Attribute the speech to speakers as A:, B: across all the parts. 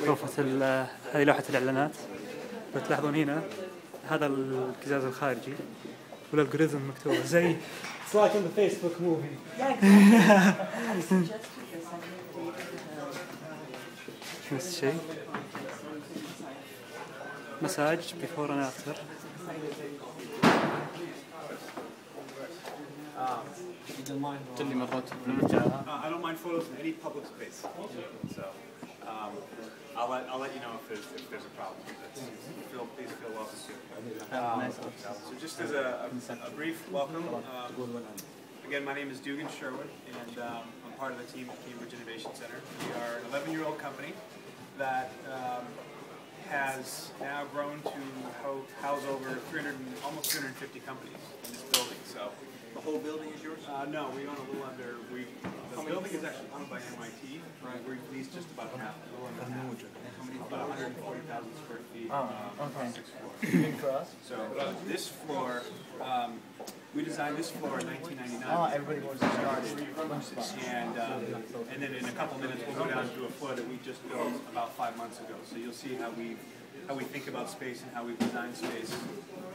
A: غرفة هذه لوحة الإعلانات. بتلاحظون هنا هذا القزاز الخارجي والالجوريثم مكتوبة زي It's like in the Facebook movie. نفس الشيء. مساج before and after.
B: I don't mind photos in any public space. So I'll let you know if there's a problem. Please feel welcome to. So just as a brief welcome, again, my name is Dugan Sherwood, and I'm part of the team at Cambridge Innovation Center. We are an 11-year-old company that has now grown to house over almost 350 companies in this building. So
C: the whole building is yours?
B: No, we own a little under. The building is actually owned by MIT. Right. We lease just about half, a little under half. About 140,000 square feet.
C: Okay.
B: 6 floors.
C: Big for us.
B: So this floor, we designed this floor in 1999.
C: Oh, everybody wants to start it.
B: And then in a couple minutes we'll go down to a floor that we just built about 5 months ago. So you'll see how we think about space and how we've designed space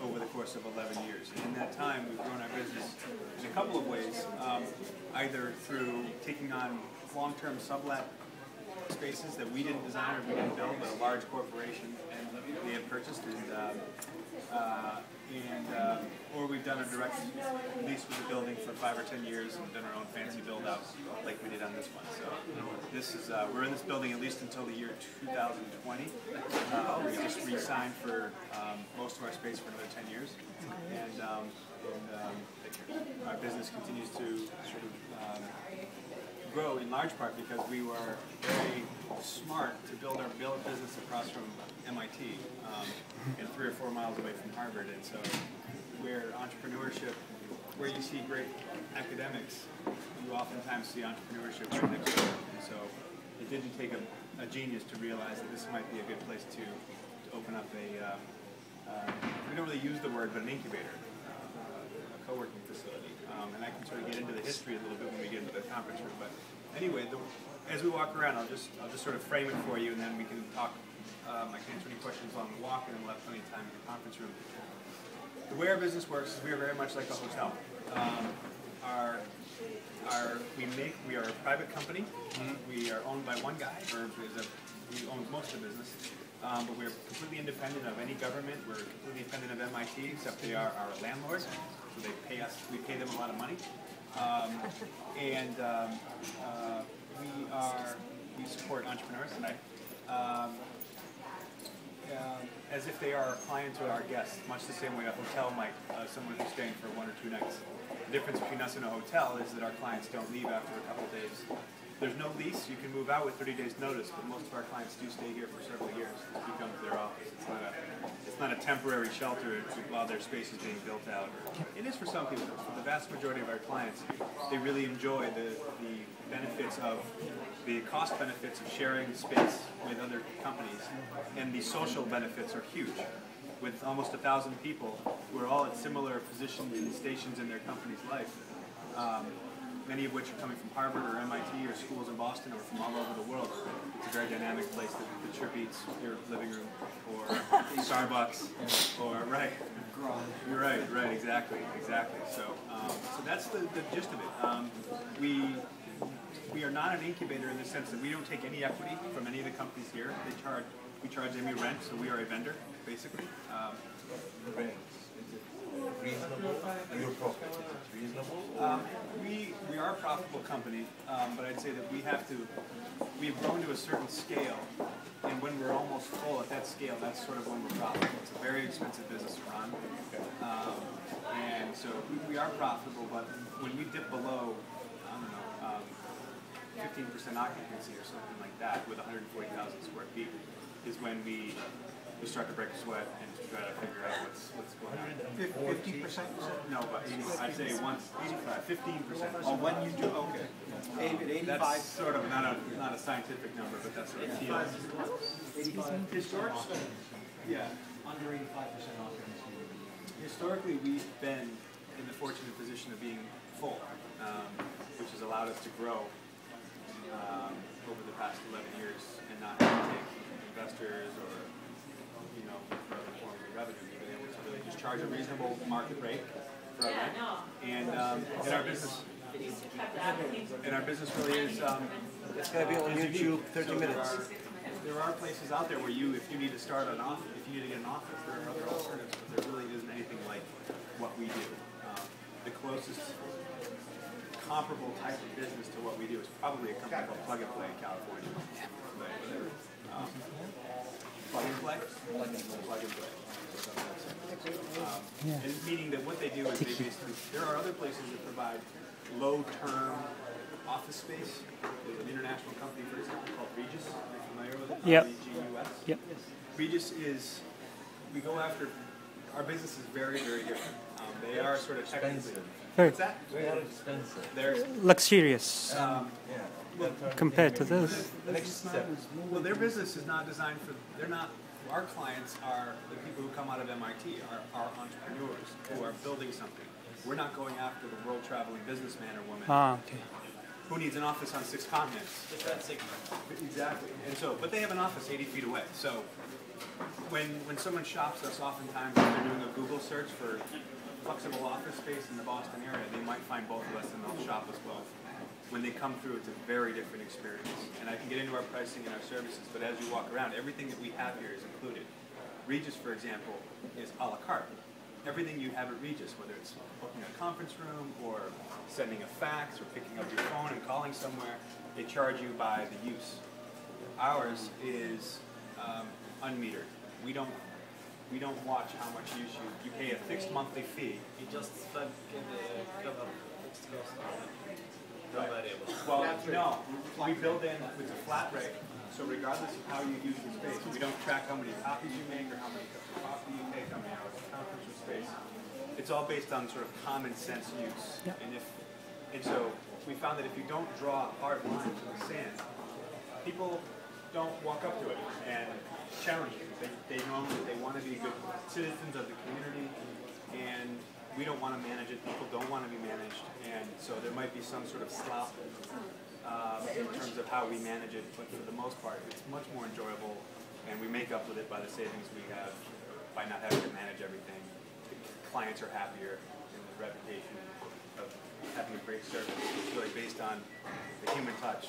B: over the course of 11 years. And in that time, we've grown our business in a couple of ways, either through taking on long-term sublet spaces that we didn't design or we didn't build, but a large corporation and they had purchased, or we've done a direct lease with the building for 5 or 10 years and done our own fancy build-outs like we did on this one. So this is we're in this building at least until the year 2020. We just re-signed for most of our space for another 10 years, and our business continues to sort of grow in large part because we were very smart to build our business across from MIT and 3 or 4 miles away from Harvard. And so where entrepreneurship, where you see great academics, you oftentimes see entrepreneurship right next door. And so it didn't take a genius to realize that this might be a good place to open up we don't really use the word, but an incubator, a co-working facility. And I can sort of get into the history a little bit when we get into the conference room. But anyway, as we walk around, I'll just sort of frame it for you, and then we can talk. I can answer any questions on the walk, and then we'll have plenty of time in the conference room. The way our business works is we are very much like a hotel. We are a private company. We are owned by one guy, he owns most of the business. But we're completely independent of any government. We're completely independent of MIT, except they are our landlord. So they pay us. We pay them a lot of money. We support entrepreneurs today. As if they are a client or our guests, much the same way a hotel might, someone who's staying for 1 or 2 nights. The difference between us and a hotel is that our clients don't leave after a couple of days. There's no lease. You can move out with 30 days notice, but most of our clients do stay here for several years. It becomes their office. It's not a temporary shelter while their space is being built out. It is for some people. For the vast majority of our clients, they really enjoy the benefits of the cost benefits of sharing space with other companies, and the social benefits are huge. With almost 1,000 people who are all at similar positions and stations in their company's life, many of which are coming from Harvard or MIT or schools in Boston or from all over the world. It's a very dynamic place that sure beats your living room or Starbucks or You're right, exactly. So that's the gist of it. We are not an incubator in the sense that we don't take any equity from any of the companies here. We charge them rent, so we are a vendor, basically.
C: Reasonable, and your profit is reasonable?
B: We are a profitable company, but I'd say that we've grown to a certain scale, and when we're almost full at that scale, that's sort of when we're profitable. It's a very expensive business to run, and so we are profitable, but when we dip below, I don't know, 15% occupancy or something like that with 140,000 square feet is when we start to break a sweat and try to figure out what's going on.
C: 50%?
B: No, but I'd say 15%.
C: Oh, when you do, okay. 85?
B: That's sort of not a scientific number, but that's what it feels.
C: 85?
B: Historically, yeah.
C: Under 85% occupancy.
B: Historically, we've been in the fortunate position of being full, which has allowed us to grow over the past 11 years and not have to take investors or, you know, for other forms of revenue, we've been able to really just charge a reasonable market rate for our rent. And our business really is.
C: It's going to be on YouTube 30 minutes.
B: There are places out there where if you need to start an office, if you need to get an office, there are other alternatives, but there really isn't anything like what we do. The closest comparable type of business to what we do is probably a company called Plug and Play in California. Plug and Play? Plug and Play. And meaning that what they do is they basically, there are other places that provide low-term office space. There's an international company, for example, called Regis. Are you familiar with it?
A: Yep.
B: R-E-G-U-S.
A: Yep.
B: Regis is, we go after, our business is very, very different. They are sort of technically. What's that?
C: Very expensive.
B: They're
A: Luxurious compared to this.
C: The next step.
B: Well, their business is not designed for, they're not, our clients are the people who come out of MIT, are entrepreneurs who are building something. We're not going after the world traveling businessman or woman who needs an office on 6 continents. Exactly. And so, but they have an office 80 feet away. So when someone shops us, oftentimes if they're doing a Google search for flexible office space in the Boston area, they might find both of us and they'll shop us both. When they come through, it's a very different experience. And I can get into our pricing and our services, but as you walk around, everything that we have here is included. Regis, for example, is a la carte. Everything you have at Regis, whether it's booking a conference room or sending a fax or picking up your phone and calling somewhere, they charge you by the use. Ours is unmetered. We don't watch how much use you pay a fixed monthly fee.
D: You just cover fixed cost.
B: Right. Well, no, we build in with a flat rate. So regardless of how you use the space, we don't track how many copies you make or how many cups of coffee you take, how many hours of conference or space. It's all based on sort of common sense use.
A: Yep.
B: And so we found that if you don't draw hard lines in the sand, people don't walk up to it and challenge you. They want to be good citizens of the community, and we don't want to manage it. People don't want to be managed, and so there might be some sort of slop in terms of how we manage it, but for the most part, it's much more enjoyable, and we make up with it by the savings we have by not having to manage everything. The clients are happier, and the reputation of having a great service is really based on the human touch.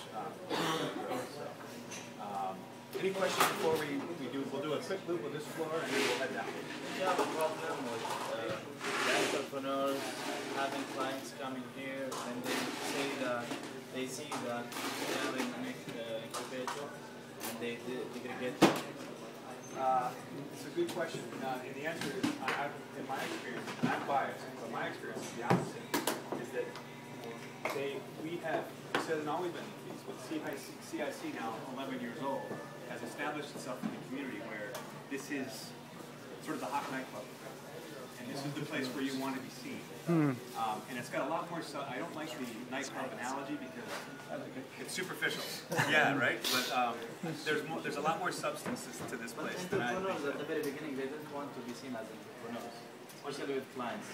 B: Any questions before we'll do a quick loop with this floor and then we'll head down.
D: You have a problem with entrepreneurs having clients coming here and they say that they see that they have an incubator and they segregate.
B: It's a good question. And the answer is, in my experience, and I'm biased, but my experience is the opposite, is that we have, this hasn't always been the case, but CIC now, 11 years old, has established itself in the community where this is sort of the hot nightclub. And this is the place where you want to be seen. And it's got a lot more, I don't like the nightclub analogy because it's superficial. Yeah, right? But there's a lot more substance to this place.
D: Entrepreneurs at the very beginning, they didn't want to be seen as entrepreneurs, especially with clients.